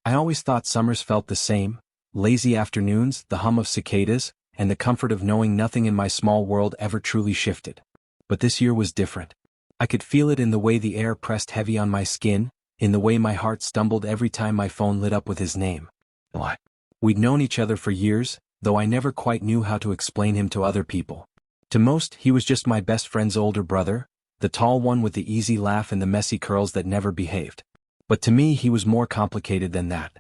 I always thought summers felt the same: lazy afternoons, the hum of cicadas, and the comfort of knowing nothing in my small world ever truly shifted. But this year was different. I could feel it in the way the air pressed heavy on my skin, in the way my heart stumbled every time my phone lit up with his name. Why? We'd known each other for years, though I never quite knew how to explain him to other people. To most, he was just my best friend's older brother, the tall one with the easy laugh and the messy curls that never behaved. But to me he was more complicated than that.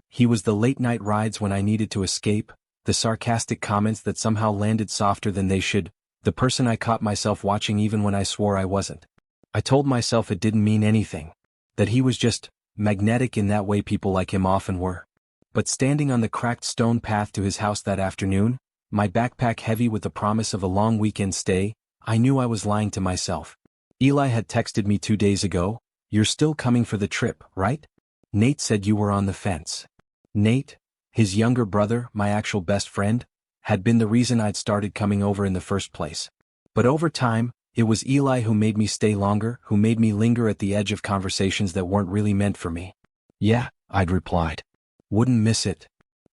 He was the late-night rides when I needed to escape, the sarcastic comments that somehow landed softer than they should, the person I caught myself watching even when I swore I wasn't. I told myself it didn't mean anything, that he was just magnetic in that way people like him often were. But standing on the cracked stone path to his house that afternoon, my backpack heavy with the promise of a long weekend stay, I knew I was lying to myself. Eli had texted me 2 days ago, "You're still coming for the trip, right? Nate said you were on the fence." Nate, his younger brother, my actual best friend, had been the reason I'd started coming over in the first place. But over time, it was Eli who made me stay longer, who made me linger at the edge of conversations that weren't really meant for me. "Yeah," I'd replied. "Wouldn't miss it."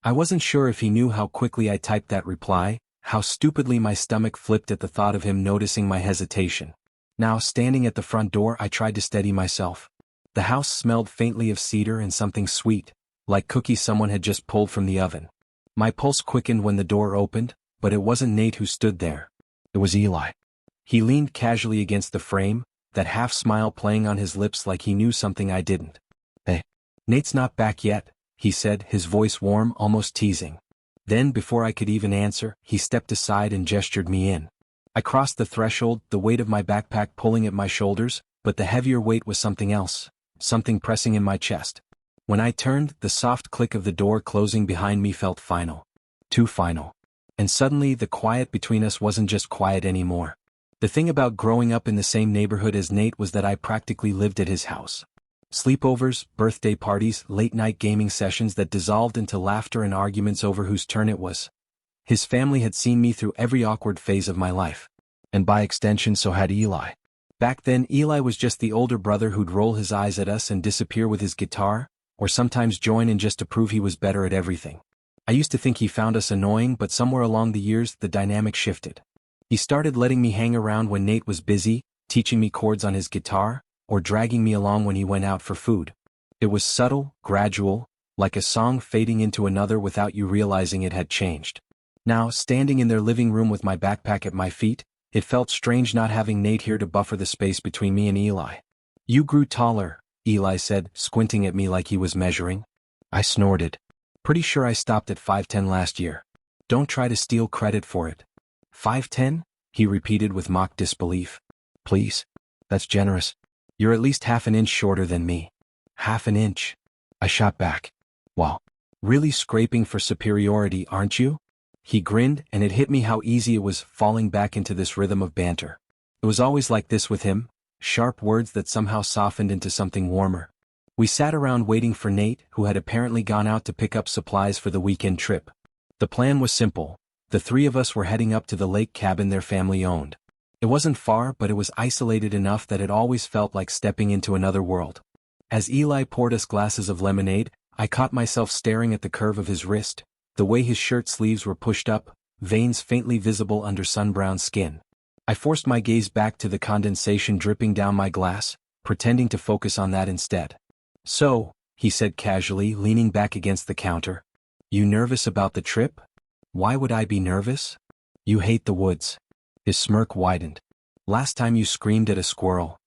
I wasn't sure if he knew how quickly I typed that reply, how stupidly my stomach flipped at the thought of him noticing my hesitation. Now, standing at the front door, I tried to steady myself. The house smelled faintly of cedar and something sweet, like cookies someone had just pulled from the oven. My pulse quickened when the door opened, but it wasn't Nate who stood there. It was Eli. He leaned casually against the frame, that half smile playing on his lips like he knew something I didn't. "Hey, Nate's not back yet," he said, his voice warm, almost teasing. Then, before I could even answer, he stepped aside and gestured me in. I crossed the threshold, the weight of my backpack pulling at my shoulders, but the heavier weight was something else, something pressing in my chest. When I turned, the soft click of the door closing behind me felt final. Too final. And suddenly the quiet between us wasn't just quiet anymore. The thing about growing up in the same neighborhood as Nate was that I practically lived at his house. Sleepovers, birthday parties, late-night gaming sessions that dissolved into laughter and arguments over whose turn it was. His family had seen me through every awkward phase of my life. And by extension so had Eli. Back then Eli was just the older brother who'd roll his eyes at us and disappear with his guitar, or sometimes join in just to prove he was better at everything. I used to think he found us annoying, but somewhere along the years the dynamic shifted. He started letting me hang around when Nate was busy, teaching me chords on his guitar, or dragging me along when he went out for food. It was subtle, gradual, like a song fading into another without you realizing it had changed. Now, standing in their living room with my backpack at my feet, it felt strange not having Nate here to buffer the space between me and Eli. "You grew taller," Eli said, squinting at me like he was measuring. I snorted. "Pretty sure I stopped at 5'10" last year. Don't try to steal credit for it." 5'10"? He repeated with mock disbelief. "Please. That's generous. You're at least half an inch shorter than me." "Half an inch?" I shot back. "Wow. Really scraping for superiority, aren't you?" He grinned, and it hit me how easy it was falling back into this rhythm of banter. It was always like this with him, sharp words that somehow softened into something warmer. We sat around waiting for Nate, who had apparently gone out to pick up supplies for the weekend trip. The plan was simple. The three of us were heading up to the lake cabin their family owned. It wasn't far, but it was isolated enough that it always felt like stepping into another world. As Eli poured us glasses of lemonade, I caught myself staring at the curve of his wrist, the way his shirt sleeves were pushed up, veins faintly visible under sun-browned skin. I forced my gaze back to the condensation dripping down my glass, pretending to focus on that instead. "So," he said casually, leaning back against the counter, "you nervous about the trip?" "Why would I be nervous?" "You hate the woods." His smirk widened. "Last time you screamed at a squirrel."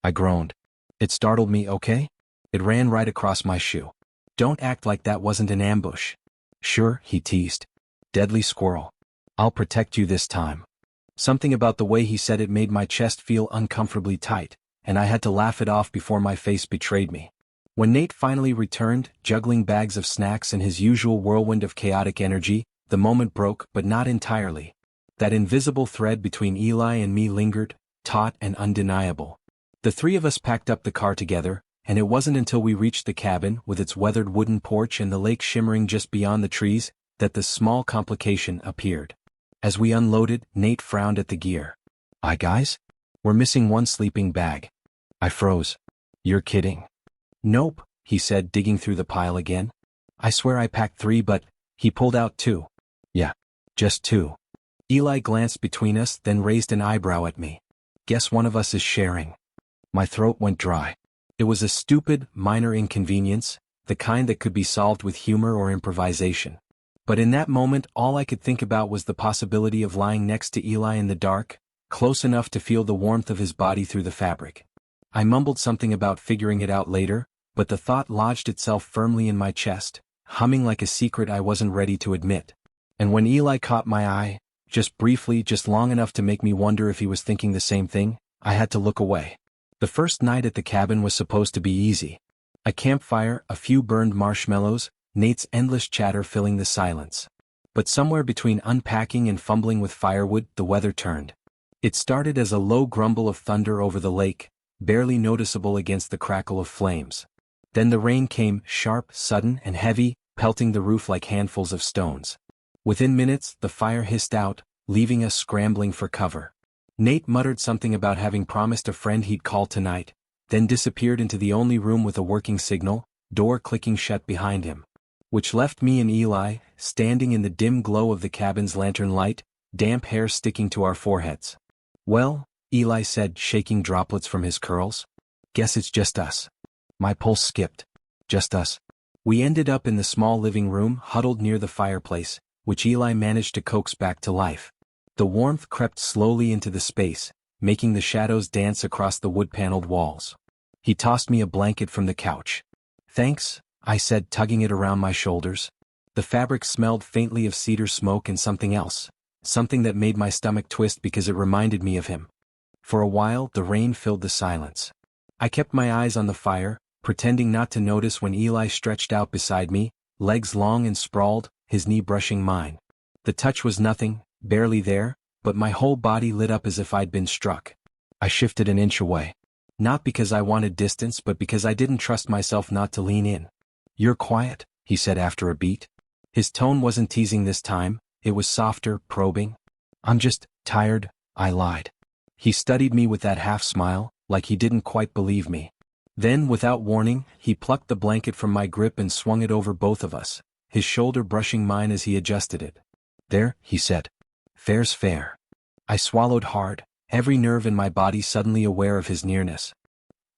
I groaned. "It startled me, okay? It ran right across my shoe." "Don't act like that wasn't an ambush." "Sure," he teased. "Deadly squirrel. I'll protect you this time." Something about the way he said it made my chest feel uncomfortably tight, and I had to laugh it off before my face betrayed me. When Nate finally returned, juggling bags of snacks and his usual whirlwind of chaotic energy, the moment broke, but not entirely. That invisible thread between Eli and me lingered, taut and undeniable. The three of us packed up the car together, and it wasn't until we reached the cabin, with its weathered wooden porch and the lake shimmering just beyond the trees, that the small complication appeared. As we unloaded, Nate frowned at the gear. "Aye, guys? We're missing one sleeping bag." I froze. "You're kidding." "Nope," he said, digging through the pile again. I swear I packed 3, but he pulled out 2. Yeah, just 2. Eli glanced between us, then raised an eyebrow at me. Guess one of us is sharing. My throat went dry. It was a stupid, minor inconvenience, the kind that could be solved with humor or improvisation. But in that moment, all I could think about was the possibility of lying next to Eli in the dark, close enough to feel the warmth of his body through the fabric. I mumbled something about figuring it out later, but the thought lodged itself firmly in my chest, humming like a secret I wasn't ready to admit. And when Eli caught my eye, just briefly, just long enough to make me wonder if he was thinking the same thing, I had to look away. The first night at the cabin was supposed to be easy. A campfire, a few burned marshmallows, Nate's endless chatter filling the silence. But somewhere between unpacking and fumbling with firewood, the weather turned. It started as a low grumble of thunder over the lake, barely noticeable against the crackle of flames. Then the rain came, sharp, sudden, and heavy, pelting the roof like handfuls of stones. Within minutes, the fire hissed out, leaving us scrambling for cover. Nate muttered something about having promised a friend he'd call tonight, then disappeared into the only room with a working signal, door clicking shut behind him. Which left me and Eli, standing in the dim glow of the cabin's lantern light, damp hair sticking to our foreheads. Well, Eli said, shaking droplets from his curls. Guess it's just us. My pulse skipped. Just us. We ended up in the small living room, huddled near the fireplace, which Eli managed to coax back to life. The warmth crept slowly into the space, making the shadows dance across the wood-paneled walls. He tossed me a blanket from the couch. Thanks, I said, tugging it around my shoulders. The fabric smelled faintly of cedar smoke and something else, something that made my stomach twist because it reminded me of him. For a while, the rain filled the silence. I kept my eyes on the fire, pretending not to notice when Eli stretched out beside me, legs long and sprawled, his knee brushing mine. The touch was nothing, barely there, but my whole body lit up as if I'd been struck. I shifted an inch away. Not because I wanted distance, but because I didn't trust myself not to lean in. You're quiet, he said after a beat. His tone wasn't teasing this time, it was softer, probing. I'm just tired, I lied. He studied me with that half smile, like he didn't quite believe me. Then, without warning, he plucked the blanket from my grip and swung it over both of us, his shoulder brushing mine as he adjusted it. There, he said. Fair's fair. I swallowed hard, every nerve in my body suddenly aware of his nearness.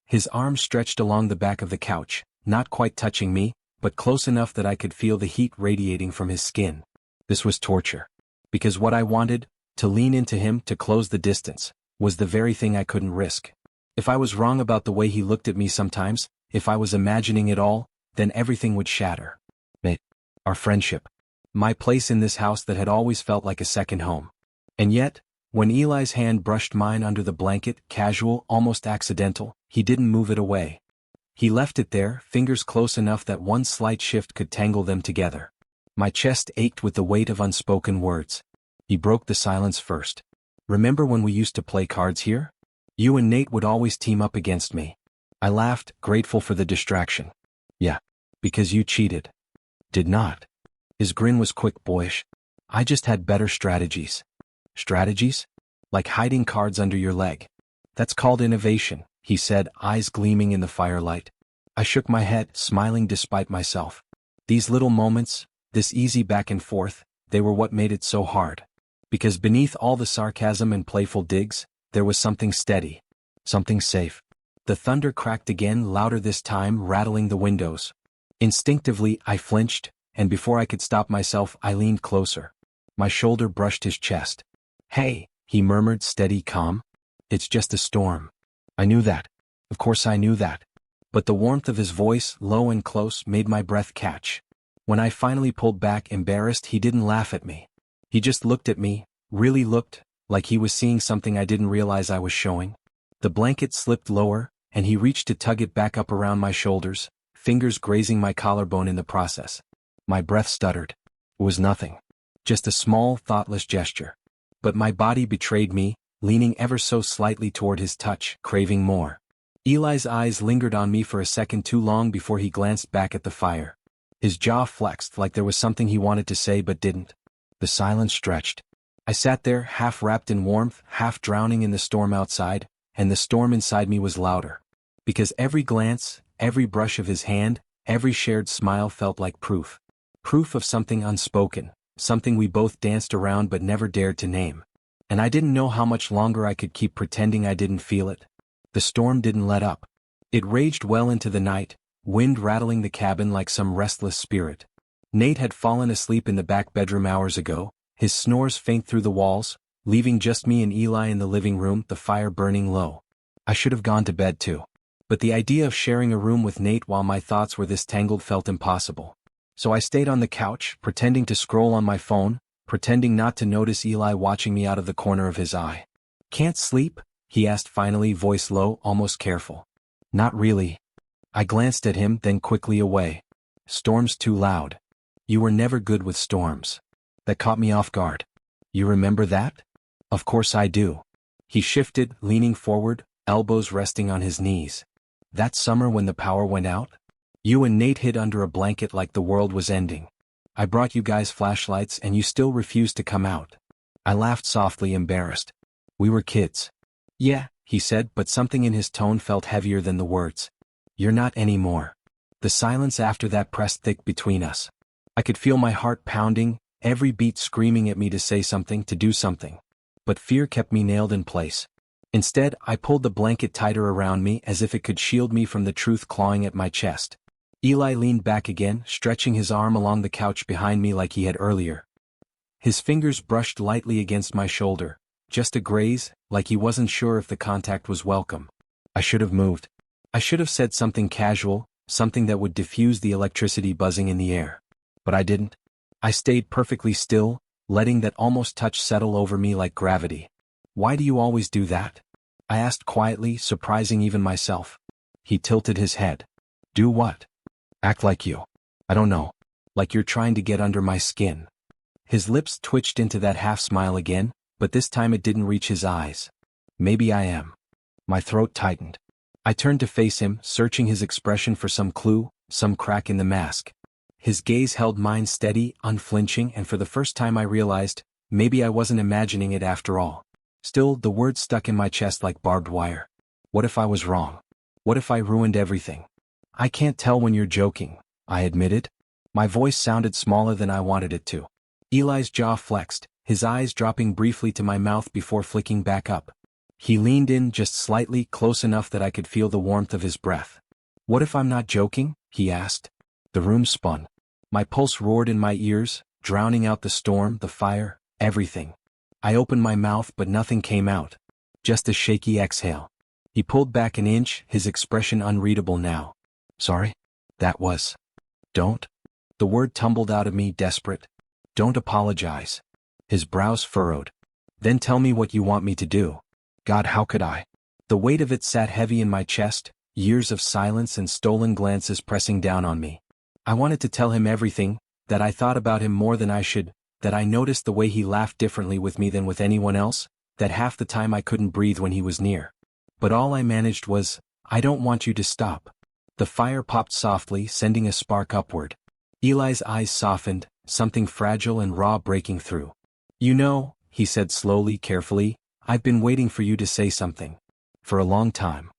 His arm stretched along the back of the couch, not quite touching me, but close enough that I could feel the heat radiating from his skin. This was torture. Because what I wanted, to lean into him, to close the distance, was the very thing I couldn't risk. If I was wrong about the way he looked at me sometimes, if I was imagining it all, then everything would shatter. Our friendship. My place in this house that had always felt like a second home. And yet, when Eli's hand brushed mine under the blanket, casual, almost accidental, he didn't move it away. He left it there, fingers close enough that one slight shift could tangle them together. My chest ached with the weight of unspoken words. He broke the silence first. Remember when we used to play cards here? You and Nate would always team up against me. I laughed, grateful for the distraction. Yeah. Because you cheated. Did not. His grin was quick, boyish. I just had better strategies. Strategies? Like hiding cards under your leg. That's called innovation, he said, eyes gleaming in the firelight. I shook my head, smiling despite myself. These little moments, this easy back and forth, they were what made it so hard. Because beneath all the sarcasm and playful digs, there was something steady. Something safe. The thunder cracked again, louder this time, rattling the windows. Instinctively, I flinched, and before I could stop myself, I leaned closer. My shoulder brushed his chest. Hey, he murmured, steady, calm. It's just a storm. I knew that. Of course I knew that. But the warmth of his voice, low and close, made my breath catch. When I finally pulled back, embarrassed, he didn't laugh at me. He just looked at me, really looked, like he was seeing something I didn't realize I was showing. The blanket slipped lower, and he reached to tug it back up around my shoulders, fingers grazing my collarbone in the process. My breath stuttered. It was nothing. Just a small, thoughtless gesture. But my body betrayed me, leaning ever so slightly toward his touch, craving more. Eli's eyes lingered on me for a second too long before he glanced back at the fire. His jaw flexed like there was something he wanted to say but didn't. The silence stretched. I sat there, half wrapped in warmth, half drowning in the storm outside, and the storm inside me was louder. Because every glance, every brush of his hand, every shared smile felt like proof. Proof of something unspoken, something we both danced around but never dared to name. And I didn't know how much longer I could keep pretending I didn't feel it. The storm didn't let up. It raged well into the night, wind rattling the cabin like some restless spirit. Nate had fallen asleep in the back bedroom hours ago, his snores faint through the walls, leaving just me and Eli in the living room, the fire burning low. I should have gone to bed too. But the idea of sharing a room with Nate while my thoughts were this tangled felt impossible. So I stayed on the couch, pretending to scroll on my phone, pretending not to notice Eli watching me out of the corner of his eye. "Can't sleep?" he asked finally, voice low, almost careful. "Not really." I glanced at him, then quickly away. "Storm's too loud." "You were never good with storms." That caught me off guard. "You remember that?" "Of course I do." He shifted, leaning forward, elbows resting on his knees. "That summer when the power went out? You and Nate hid under a blanket like the world was ending. I brought you guys flashlights and you still refused to come out." I laughed softly, embarrassed. "We were kids." "Yeah," he said, but something in his tone felt heavier than the words. "You're not anymore." The silence after that pressed thick between us. I could feel my heart pounding, every beat screaming at me to say something, to do something. But fear kept me nailed in place. Instead, I pulled the blanket tighter around me as if it could shield me from the truth clawing at my chest. Eli leaned back again, stretching his arm along the couch behind me like he had earlier. His fingers brushed lightly against my shoulder, just a graze, like he wasn't sure if the contact was welcome. I should have moved. I should have said something casual, something that would diffuse the electricity buzzing in the air. But I didn't. I stayed perfectly still, letting that almost touch settle over me like gravity. "Why do you always do that?" I asked quietly, surprising even myself. He tilted his head. "Do what?" "Act like you. I don't know. Like you're trying to get under my skin." His lips twitched into that half-smile again, but this time it didn't reach his eyes. "Maybe I am." My throat tightened. I turned to face him, searching his expression for some clue, some crack in the mask. His gaze held mine steady, unflinching, and for the first time I realized, maybe I wasn't imagining it after all. Still, the words stuck in my chest like barbed wire. What if I was wrong? What if I ruined everything? "I can't tell when you're joking," I admitted. My voice sounded smaller than I wanted it to. Eli's jaw flexed, his eyes dropping briefly to my mouth before flicking back up. He leaned in just slightly, close enough that I could feel the warmth of his breath. "What if I'm not joking?" he asked. The room spun. My pulse roared in my ears, drowning out the storm, the fire, everything. I opened my mouth but nothing came out. Just a shaky exhale. He pulled back an inch, his expression unreadable now. "Sorry? That was... Don't." The word tumbled out of me, desperate. "Don't apologize." His brows furrowed. "Then tell me what you want me to do." God, how could I? The weight of it sat heavy in my chest, years of silence and stolen glances pressing down on me. I wanted to tell him everything, that I thought about him more than I should, that I noticed the way he laughed differently with me than with anyone else, that half the time I couldn't breathe when he was near. But all I managed was, "I don't want you to stop." The fire popped softly, sending a spark upward. Eli's eyes softened, something fragile and raw breaking through. "You know," he said slowly, carefully, "I've been waiting for you to say something. For a long time."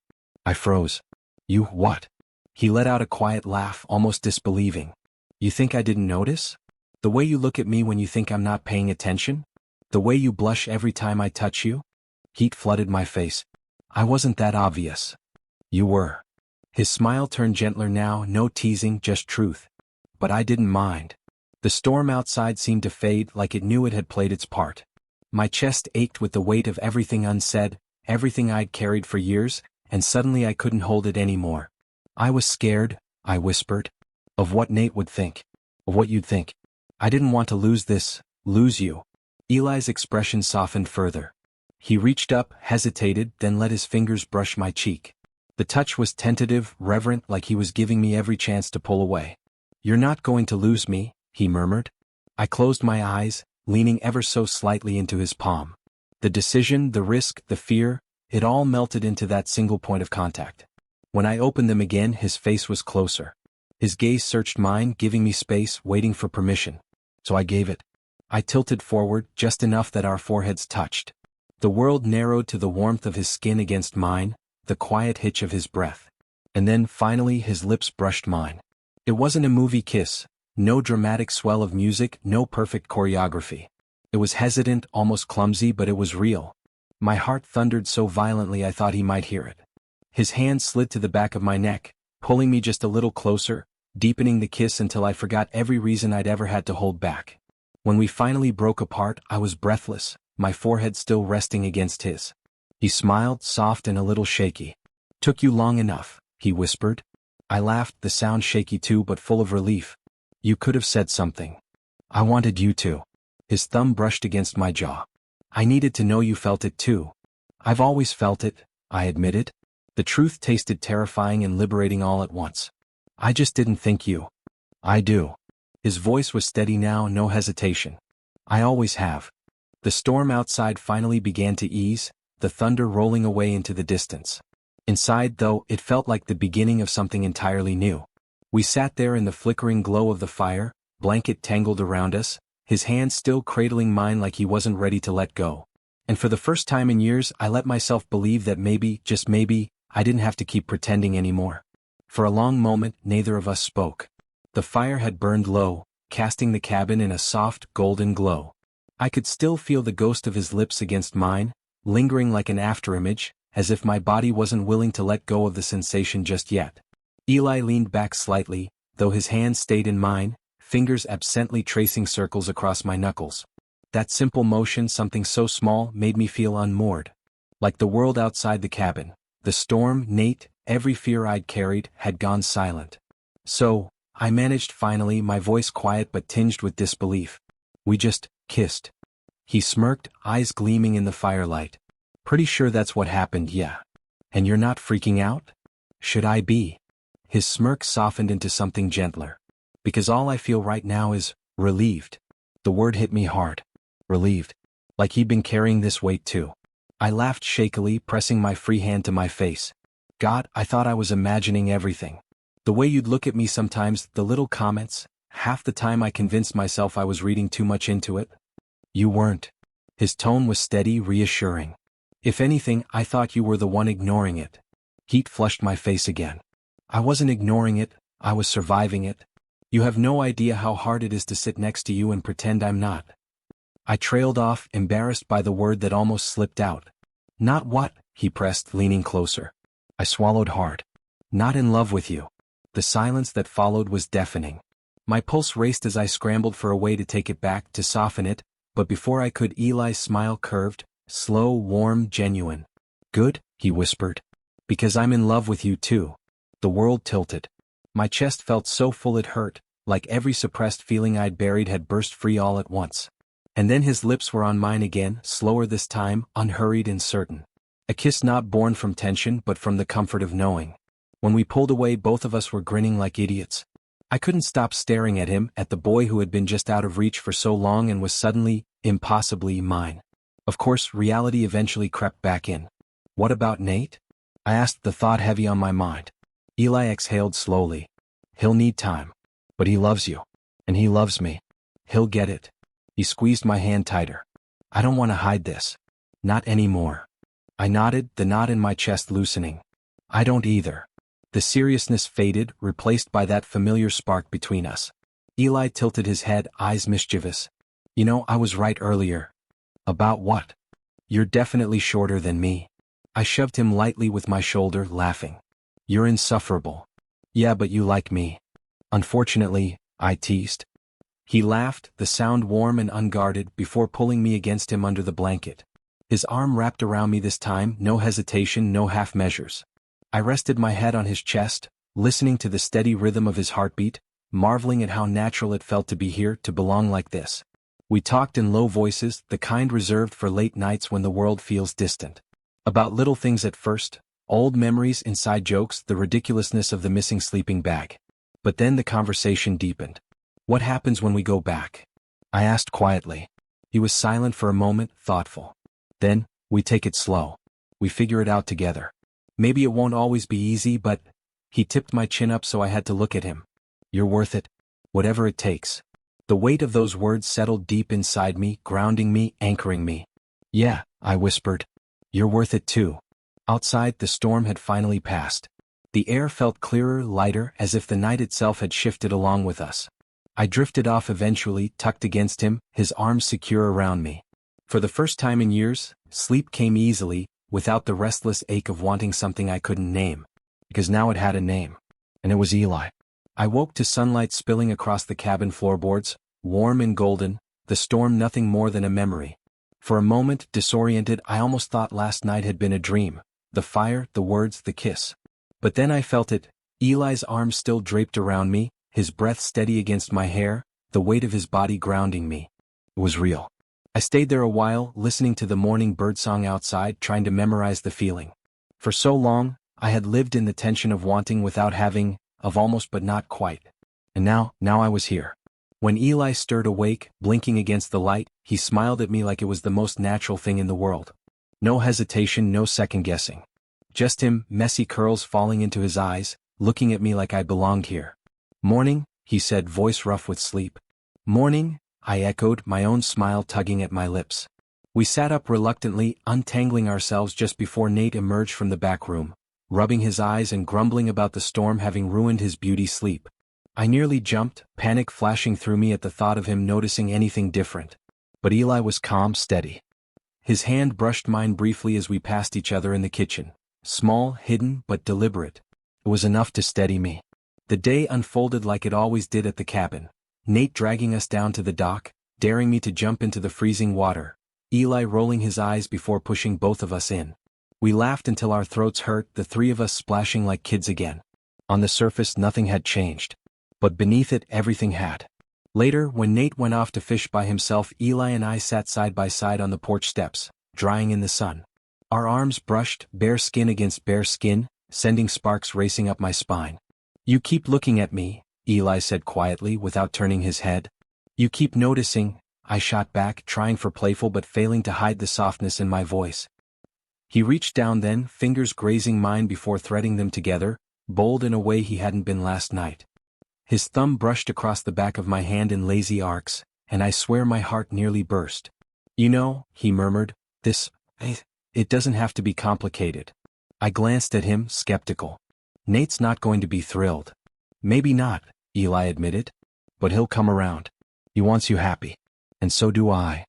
I froze. "You what?" He let out a quiet laugh, almost disbelieving. "You think I didn't notice? The way you look at me when you think I'm not paying attention? The way you blush every time I touch you?" Heat flooded my face. "I wasn't that obvious." "You were." His smile turned gentler now, no teasing, just truth. But I didn't mind. The storm outside seemed to fade, like it knew it had played its part. My chest ached with the weight of everything unsaid, everything I'd carried for years, and suddenly I couldn't hold it anymore. "I was scared," I whispered. "Of what Nate would think. Of what you'd think. I didn't want to lose this, lose you." Eli's expression softened further. He reached up, hesitated, then let his fingers brush my cheek. The touch was tentative, reverent, like he was giving me every chance to pull away. "You're not going to lose me," he murmured. I closed my eyes, leaning ever so slightly into his palm. The decision, the risk, the fear, it all melted into that single point of contact. When I opened them again, his face was closer. His gaze searched mine, giving me space, waiting for permission. So I gave it. I tilted forward, just enough that our foreheads touched. The world narrowed to the warmth of his skin against mine, the quiet hitch of his breath. And then, finally, his lips brushed mine. It wasn't a movie kiss, no dramatic swell of music, no perfect choreography. It was hesitant, almost clumsy, but it was real. My heart thundered so violently I thought he might hear it. His hand slid to the back of my neck, pulling me just a little closer, deepening the kiss until I forgot every reason I'd ever had to hold back. When we finally broke apart, I was breathless, my forehead still resting against his. He smiled, soft and a little shaky. "Took you long enough," he whispered. I laughed, the sound shaky too but full of relief. "You could have said something. I wanted you to." His thumb brushed against my jaw. "I needed to know you felt it too." "I've always felt it," I admitted. The truth tasted terrifying and liberating all at once. "I just didn't think you." "I do." His voice was steady now, no hesitation. "I always have." The storm outside finally began to ease, the thunder rolling away into the distance. Inside, though, it felt like the beginning of something entirely new. We sat there in the flickering glow of the fire, blanket tangled around us, his hand still cradling mine like he wasn't ready to let go. And for the first time in years, I let myself believe that maybe, just maybe, I didn't have to keep pretending anymore. For a long moment, neither of us spoke. The fire had burned low, casting the cabin in a soft, golden glow. I could still feel the ghost of his lips against mine, lingering like an afterimage, as if my body wasn't willing to let go of the sensation just yet. Eli leaned back slightly, though his hand stayed in mine, fingers absently tracing circles across my knuckles. That simple motion, something so small, made me feel unmoored. Like the world outside the cabin. The storm, Nate, every fear I'd carried, had gone silent. "So," I managed finally, my voice quiet but tinged with disbelief. "We just kissed." He smirked, eyes gleaming in the firelight. "Pretty sure that's what happened, yeah. And you're not freaking out? Should I be?" His smirk softened into something gentler. "Because all I feel right now is relieved." The word hit me hard. Relieved. Like he'd been carrying this weight too. I laughed shakily, pressing my free hand to my face. "God, I thought I was imagining everything. The way you'd look at me sometimes, the little comments, half the time I convinced myself I was reading too much into it." "You weren't." His tone was steady, reassuring. "If anything, I thought you were the one ignoring it." Heat flushed my face again. "I wasn't ignoring it, I was surviving it. You have no idea how hard it is to sit next to you and pretend I'm not." I trailed off, embarrassed by the word that almost slipped out. "Not what?" he pressed, leaning closer. I swallowed hard. "Not in love with you." The silence that followed was deafening. My pulse raced as I scrambled for a way to take it back, to soften it, but before I could, Eli's smile curved, slow, warm, genuine. "Good," he whispered. "Because I'm in love with you too." The world tilted. My chest felt so full it hurt, like every suppressed feeling I'd buried had burst free all at once. And then his lips were on mine again, slower this time, unhurried and certain. A kiss not born from tension but from the comfort of knowing. When we pulled away, both of us were grinning like idiots. I couldn't stop staring at him, at the boy who had been just out of reach for so long and was suddenly, impossibly, mine. Of course, reality eventually crept back in. "What about Nate?" I asked, the thought heavy on my mind. Eli exhaled slowly. "He'll need time. But he loves you. And he loves me. He'll get it." He squeezed my hand tighter. "I don't want to hide this. Not anymore." I nodded, the knot in my chest loosening. "I don't either." The seriousness faded, replaced by that familiar spark between us. Eli tilted his head, eyes mischievous. "You know, I was right earlier." "About what?" "You're definitely shorter than me." I shoved him lightly with my shoulder, laughing. "You're insufferable." "Yeah, but you like me." "Unfortunately," I teased. He laughed, the sound warm and unguarded, before pulling me against him under the blanket. His arm wrapped around me this time, no hesitation, no half measures. I rested my head on his chest, listening to the steady rhythm of his heartbeat, marveling at how natural it felt to be here, to belong like this. We talked in low voices, the kind reserved for late nights when the world feels distant. About little things at first, old memories, inside jokes, the ridiculousness of the missing sleeping bag. But then the conversation deepened. "What happens when we go back?" I asked quietly. He was silent for a moment, thoughtful. "Then, we take it slow. We figure it out together. Maybe it won't always be easy, but..." He tipped my chin up so I had to look at him. "You're worth it. Whatever it takes." The weight of those words settled deep inside me, grounding me, anchoring me. "Yeah," I whispered. "You're worth it too." Outside, the storm had finally passed. The air felt clearer, lighter, as if the night itself had shifted along with us. I drifted off eventually, tucked against him, his arms secure around me. For the first time in years, sleep came easily, without the restless ache of wanting something I couldn't name. Because now it had a name. And it was Eli. I woke to sunlight spilling across the cabin floorboards, warm and golden, the storm nothing more than a memory. For a moment, disoriented, I almost thought last night had been a dream. The fire, the words, the kiss. But then I felt it, Eli's arms still draped around me, his breath steady against my hair, the weight of his body grounding me. It was real. I stayed there a while, listening to the morning birdsong outside, trying to memorize the feeling. For so long, I had lived in the tension of wanting without having, of almost but not quite. And now I was here. When Eli stirred awake, blinking against the light, he smiled at me like it was the most natural thing in the world. No hesitation, no second guessing. Just him, messy curls falling into his eyes, looking at me like I belonged here. "Morning," he said, voice rough with sleep. "Morning," I echoed, my own smile tugging at my lips. We sat up reluctantly, untangling ourselves just before Nate emerged from the back room, rubbing his eyes and grumbling about the storm having ruined his beauty sleep. I nearly jumped, panic flashing through me at the thought of him noticing anything different. But Eli was calm, steady. His hand brushed mine briefly as we passed each other in the kitchen. Small, hidden, but deliberate. It was enough to steady me. The day unfolded like it always did at the cabin. Nate dragging us down to the dock, daring me to jump into the freezing water. Eli rolling his eyes before pushing both of us in. We laughed until our throats hurt, the three of us splashing like kids again. On the surface nothing had changed. But beneath it everything had. Later, when Nate went off to fish by himself, Eli and I sat side by side on the porch steps, drying in the sun. Our arms brushed, bare skin against bare skin, sending sparks racing up my spine. "You keep looking at me," Eli said quietly without turning his head. "You keep noticing," I shot back, trying for playful but failing to hide the softness in my voice. He reached down then, fingers grazing mine before threading them together, bold in a way he hadn't been last night. His thumb brushed across the back of my hand in lazy arcs, and I swear my heart nearly burst. "You know," he murmured, it doesn't have to be complicated." I glanced at him, skeptical. "Nate's not going to be thrilled." "Maybe not," Eli admitted. "But he'll come around. He wants you happy. And so do I."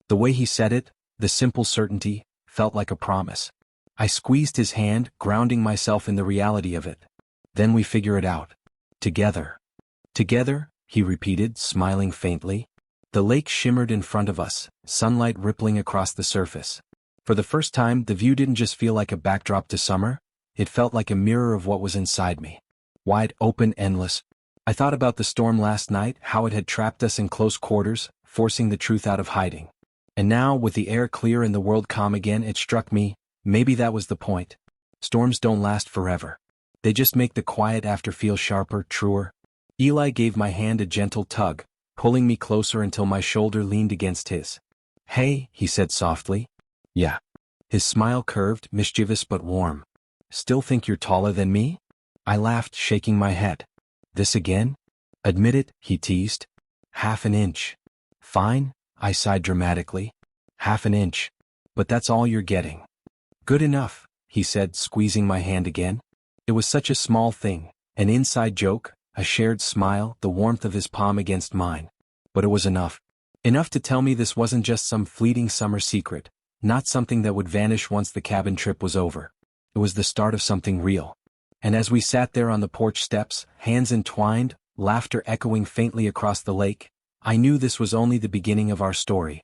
The way he said it, the simple certainty, felt like a promise. I squeezed his hand, grounding myself in the reality of it. "Then we figure it out. Together." "Together," he repeated, smiling faintly. The lake shimmered in front of us, sunlight rippling across the surface. For the first time, the view didn't just feel like a backdrop to summer, it felt like a mirror of what was inside me. Wide open, endless. I thought about the storm last night, how it had trapped us in close quarters, forcing the truth out of hiding. And now, with the air clear and the world calm again, it struck me, maybe that was the point. Storms don't last forever. They just make the quiet after feel sharper, truer. Eli gave my hand a gentle tug, pulling me closer until my shoulder leaned against his. "Hey," he said softly. "Yeah." His smile curved, mischievous but warm. "Still think you're taller than me?" I laughed, shaking my head. "This again?" "Admit it," he teased. "Half an inch." "Fine," I sighed dramatically. "Half an inch. But that's all you're getting." "Good enough," he said, squeezing my hand again. It was such a small thing, an inside joke, a shared smile, the warmth of his palm against mine. But it was enough. Enough to tell me this wasn't just some fleeting summer secret, not something that would vanish once the cabin trip was over. It was the start of something real. And as we sat there on the porch steps, hands entwined, laughter echoing faintly across the lake, I knew this was only the beginning of our story.